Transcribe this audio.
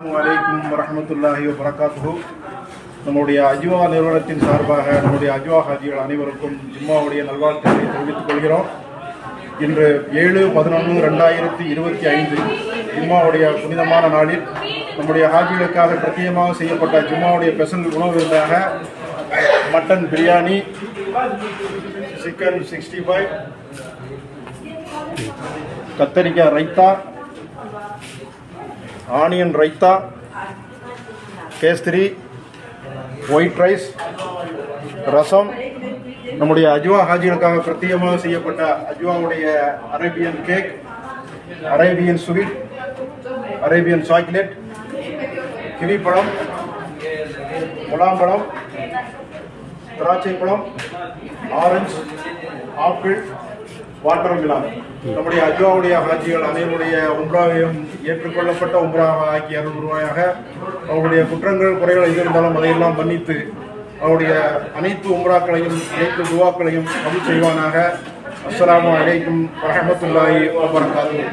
அலைக்கும் வரஹ்மத்துல்லாஹி வபரகாத்துஹு. நம்முடைய அஜ்வா நிறுவனத்தின் சார்பாக நம்முடைய அஜ்வா ஹாஜிகள் அனைவருக்கும் ஜும்மாவுடைய நல்வாழ்த்துக்களை தெரிவித்துக் கொள்கிறோம். இன்று 7/11/2025 ஜும்மாவுடைய புனிதமான நாளில் நம்முடைய ஹாஜிகளுக்காக பிரத்யேகமாக செய்யப்பட்ட ஜும்மாவுடைய ஸ்பெஷல் உணவு விருந்தாக மட்டன் பிரியாணி, சிக்கன் 65, கத்தரிக்காய் raita, onion raita, kesari, white rice, rasam, நம்முடைய அஜ்வா ஹாஜிகளுக்காக பிரத்யேகமாக செய்யப்பட்ட அஜ்வாவுடைய Arabian cake, Arabian sweet, Arabian chocolate, கிவிப்பழம், முலாம்பழம், திராட்சை பழம், ஆரஞ்சு, ஆப்பிள், வாட்டர்மெலான். நம்முடைய அஜ்வாவுடைய ஹாஜிகள் அனைவருடைய உம்ராவையும் ஏற்றுக்கொள்ளப்பட்ட உம்ராக ஆக்கி அருள்வாயாக. அவருடைய குற்றங்கள் குறைகள் எது இருந்தாலும் அதையெல்லாம் மன்னித்து அவருடைய அனைத்து உம்ராக்களையும் அனைத்து துவாக்களையும் கபூல் செய்வானாக. அஸ்ஸலாமு அலைக்கும் வரஹ்மத்துல்லாஹி வபரகாத்துஹு.